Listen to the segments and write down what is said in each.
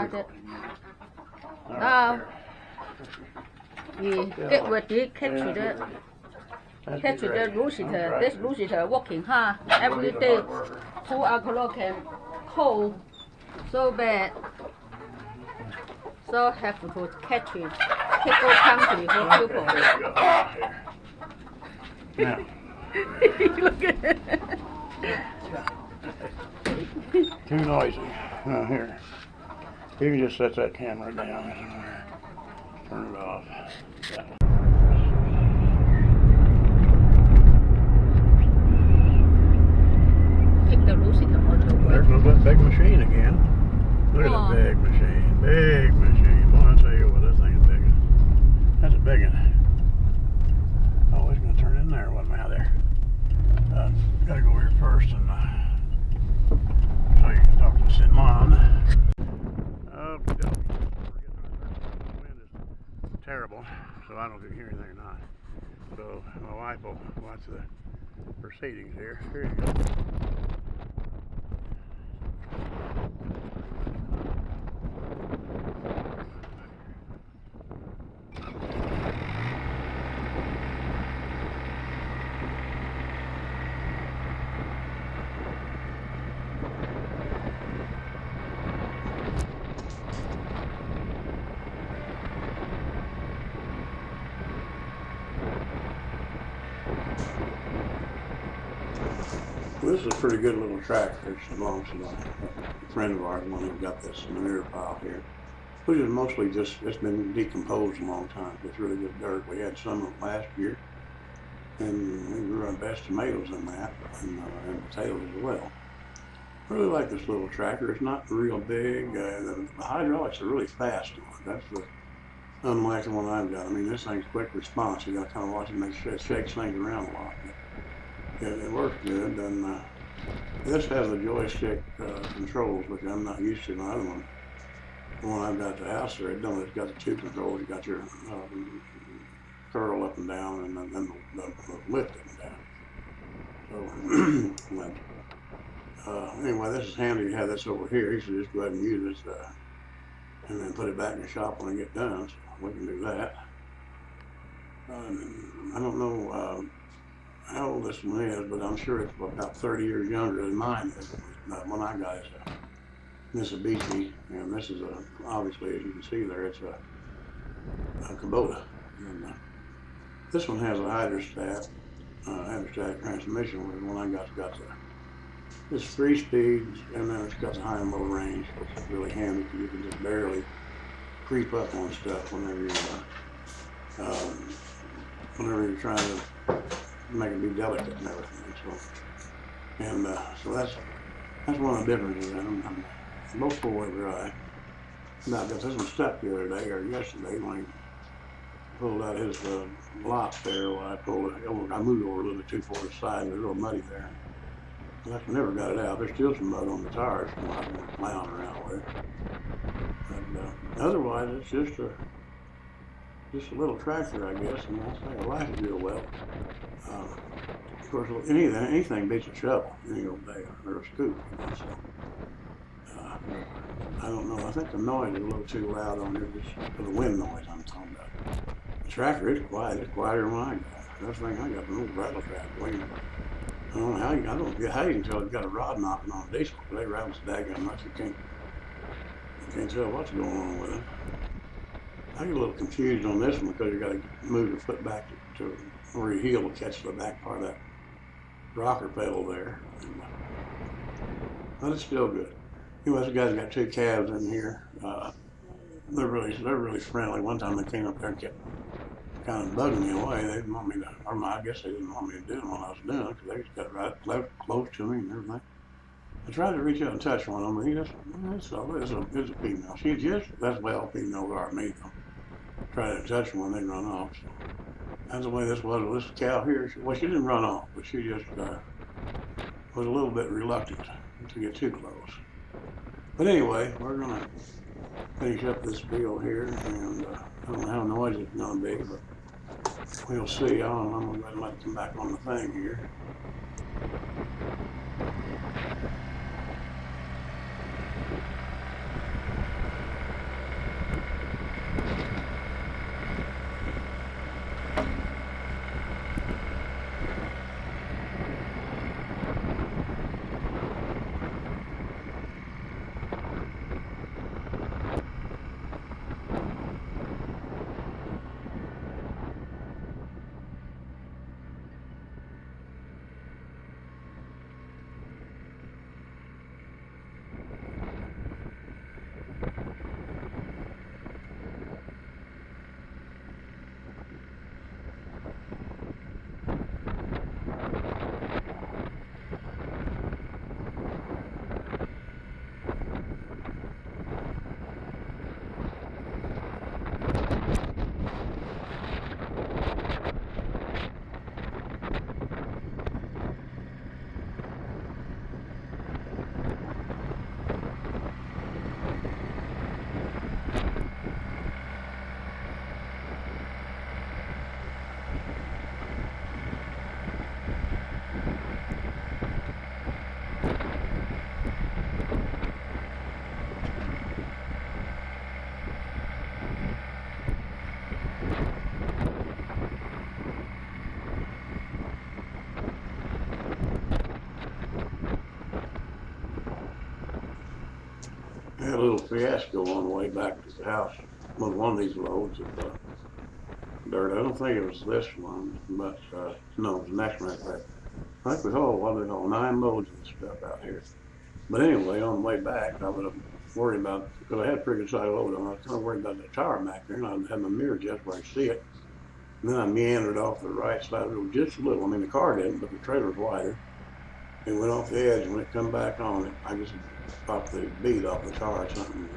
started. Now we get ready, catch the rooster. This rooster working hard every day. 2 o'clock and cold, so bad. So have to catch it. Take go country for people. Now. Look at it. Too noisy. Here. You can just set that camera down. Turn it off. Yeah. Take the rooster out of There goes that big machine again. Look at that big machine. Big machine. Boy, I tell you what, that thing is big. That's a big one. Oh, it's going to turn in there. What am I out there? Got to go here first and so you can talk to Sin Mom. Oh, we're getting the wind is terrible, so I don't get hear anything or not. So my wife will watch the proceedings here. Here you go. This is a pretty good little tractor. It belongs to a friend of ours, one who got this manure pile here, which is mostly just, it's been decomposed a long time. It's really good dirt. We had some of it last year, and we grew our best tomatoes in that, and potatoes as well. I really like this little tractor. It's not real big. The hydraulics are really fast on it. That's the, unlike the one I've got. I mean, this thing's quick response. You got to kind of watch it make sure it shakes things around a lot. It works good, and this has the joystick controls, which I'm not used to. My other one, the one I've got at the house there, it's got the 2 controls. You got your curl up and down, and then the lift up and down. So, anyway, this is handy to have this over here. You should just go ahead and use this, and then put it back in the shop when I get done. So we can do that. I don't know how old this one is, but I'm sure it's about 30 years younger than mine is. When I got it, it's a Mitsubishi, and this is obviously, as you can see there, it's a Kubota. And, this one has a hydrostatic transmission, where the one I got's got it's 3 speeds, and then it's got the high and low range, which is really handy because you can just barely creep up on stuff whenever you're trying to make it be delicate and everything. So that's one of the differences in them. Both 4-wheel drive. Now, this one stuck the other day or yesterday when he pulled out his block there. When I moved over a little bit too far to the side. It was a little muddy there. I never got it out. There's still some mud on the tires from what I've been plowing around with. But otherwise, it's just a little tractor, I guess, and I like it real well. Of course, anything beats a shovel any old day, or a scoop. So, I don't know. I think the noise is a little too loud on here, just for the wind noise I'm talking about. The tractor is quiet. It's quieter than mine. That's the thing I got, an old rattle trap. I don't know how you can tell it's got a rod knocking on a diesel, but they rattle so daggone much you can't tell what's going on with it. I get a little confused on this one because you got to move your foot back to where your heel will catch the back part of that rocker pedal there. But it's still good. Anyway, this guy's got 2 calves in here. They're really friendly. One time they came up there and kept kind of bugging me away. They didn't want me to, or I guess they didn't want me to do what I was doing because they just got right close to me and everything. I tried to reach out and touch one of them, but it's a female. She's just as well female as me though. Tried to touch one, they run off. So that's the way this was with this cow here. She didn't run off, but she just was a little bit reluctant to get too close. But anyway, we're gonna finish up this deal here, and I don't know how noisy it's gonna be, but we'll see. I'm gonna go ahead and let it come back on the thing here. had a little fiasco on the way back to the house with one of these loads of dirt. I don't think it was this one, but no, it was the next one. I think we hauled, what did we haul, 9 loads of this stuff out here. But anyway, on the way back, I was worried about, because I had a pretty good size load on, I was kind of worried about the tire back there, and I had my mirror just where I could see it. And then I meandered off the right side of the road just a little. I mean, the car didn't, but the trailer was wider. It went off the edge, and when it come back on it, I just popped the bead off the tar or something.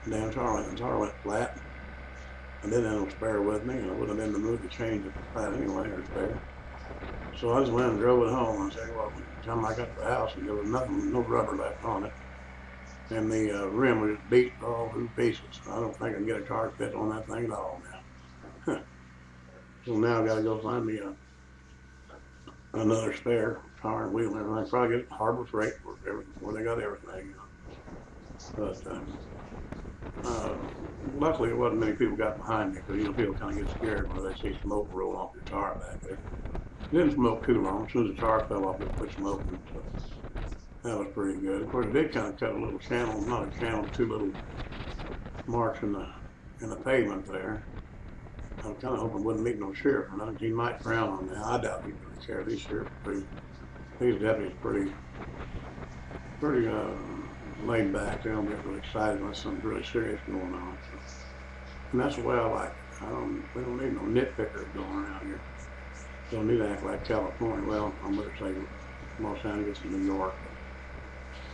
The damn tar went flat. I didn't have no spare with me, and I wouldn't have been in the mood to change it flat anyway, or spare. So I just went and drove it home. And I said, well, by the time I got to the house, there was nothing, no rubber left on it. And the rim was just beat all to pieces. I don't think I can get a car fit on that thing at all now. So now I got to go find me another spare car and wheel and everything. Probably get Harbor Freight where they got everything. But luckily, it wasn't many people got behind me, because people kind of get scared when they see smoke roll off your tar back there. It didn't smoke too long. As soon as the tar fell off, it quit smoking. So that was pretty good. Of course, it did kind of cut a little channel, not a channel, 2 little marks in the pavement there. I was kind of hoping it wouldn't meet no sheriff or nothing. He might frown on that. I doubt he'd really care. These sheriffs these deputies pretty laid back. They don't get really excited when something's really serious going on. So, and that's the way I like it. We don't need no nitpickers going around here. Don't need to act like California. Well, I'm going to say Los Angeles and New York.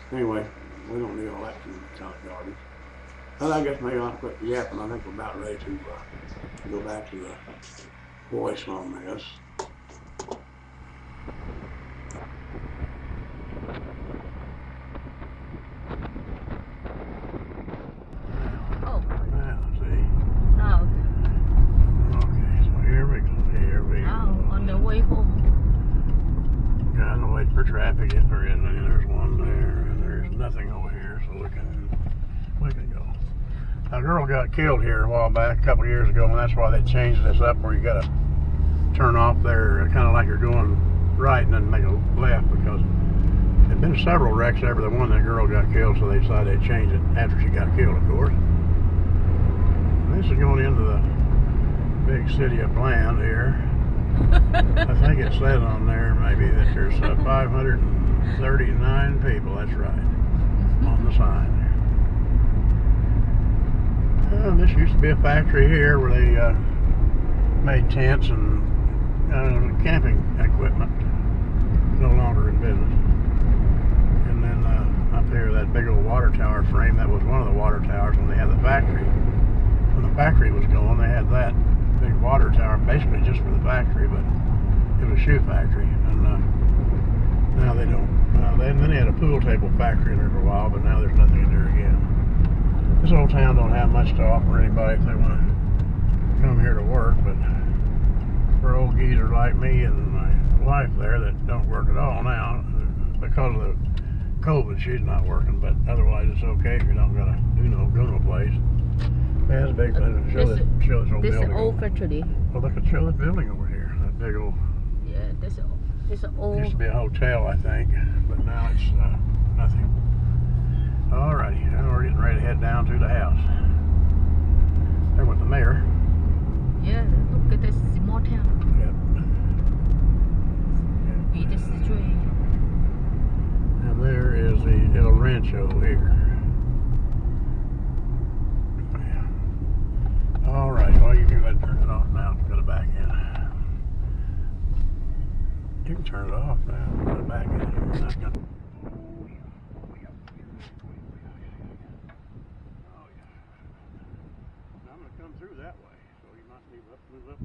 But anyway, we don't need all that kind of garbage. But I guess maybe I'll quit yapping. I think we're about ready to go back to the voice on this. Oh. Now, see. Now. Okay, so here we go. Now, on the way home. Trying to wait for traffic if there is any. There's one there, and there's nothing over here, so we can go. A girl got killed here a while back, a couple years ago, and that's why they changed this up where you got to turn off there, kind of like you're going right and then make a left, because there'd been several wrecks ever. The one that girl got killed, so they decided they'd change it after she got killed, of course. And this is going into the big city of Bland here. I think it says on there maybe that there's 539 people. That's right, on the sign there. This used to be a factory here where they made tents and camping equipment. No longer in business. And then up here, that big old water tower frame, that was one of the water towers when they had the factory. When the factory was going, they had that big water tower basically just for the factory, but it was a shoe factory. And now they don't. Then they had a pool table factory in there for a while, but now there's nothing in there again. This old town don't have much to offer anybody if they want to come here to work, but for old geezer like me and my wife there that don't work at all now, because of the COVID, she's not working, but otherwise it's okay if you don't gotta go no place. That's a big thing. Show this old building. This is old factory. Well, look at show that building over here. That big old. Yeah, this is old. Used to be a hotel, I think, but now it's nothing. Alrighty, now we're getting ready to head down to the house. There went the mayor. Yeah, look at this small town. Yep. Be the street. And there is the El Rancho here. Alright, well you can go ahead and turn it off now. Put it back in. You can turn it off now. Put it back in. You're not gonna... I'm going to come through that way, so you might move up.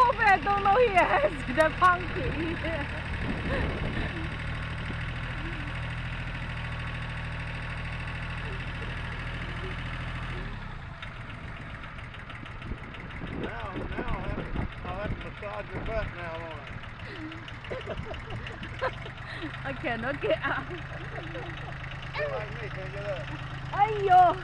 coffee, I don't know he has the pumpkin. Now I'll have to massage your butt now, won't I cannot get out. I? Like me, can't get up. Ayo.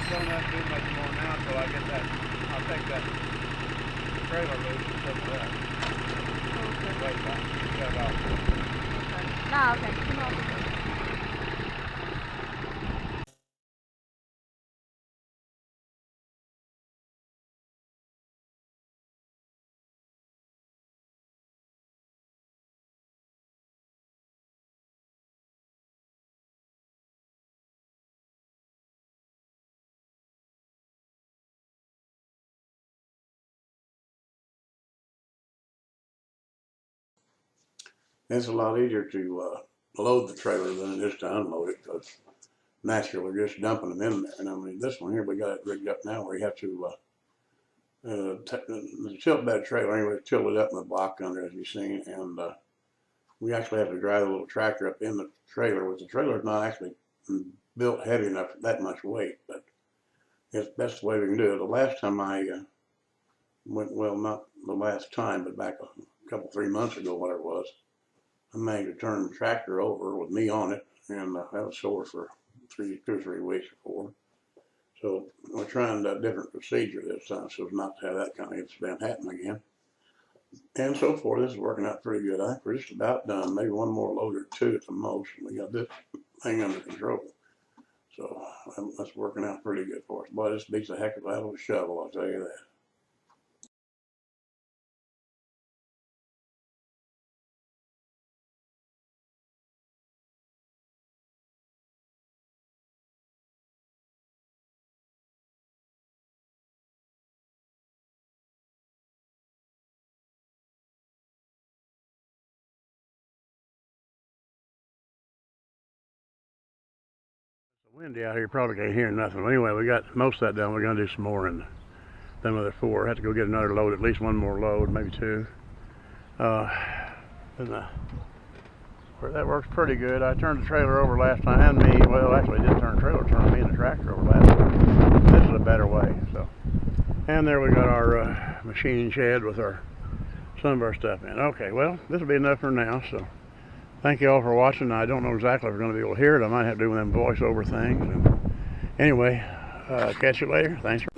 Don't have to do much more now until I get that. I'll take that trailer loose and put that. Okay. Wait, shut it off. Ah, okay. Come on. It's a lot easier to load the trailer than it is to unload it, because naturally we're just dumping them in there. And I mean, this one here, we got it rigged up now where you have to the tilt bed trailer anyway, tilt it up in the block under, as you've seen, and we actually have to drive a little tractor up in the trailer, which the trailer is not actually built heavy enough for that much weight, but that's the way we can do it. The last time I went, well, not the last time, but back a couple, 3 months ago, whatever it was, I managed to turn the tractor over with me on it, and I was sore for 2 or 3 weeks before. So we're trying a different procedure this time, so as not to have that kind of incident happen again. And so far, this is working out pretty good. I think we're just about done. Maybe one more load or two at the most, and we got this thing under control. So that's working out pretty good for us. Boy, this beats a heck of a shovel, I'll tell you that. It's windy out here, you probably can't hear nothing. Well, anyway, we got most of that done. We're going to do some more in them other 4. I have to go get another load, at least one more load, maybe 2. That works pretty good. I turned the trailer over last time, well, actually I didn't turn the trailer, turned me and the tractor over last time. This is a better way, so. And there we got our machine shed with some of our stuff in. Okay, well, this will be enough for now, so. Thank you all for watching. I don't know exactly if we're going to be able to hear it. I might have to do them voiceover things. And anyway, catch you later. Thanks for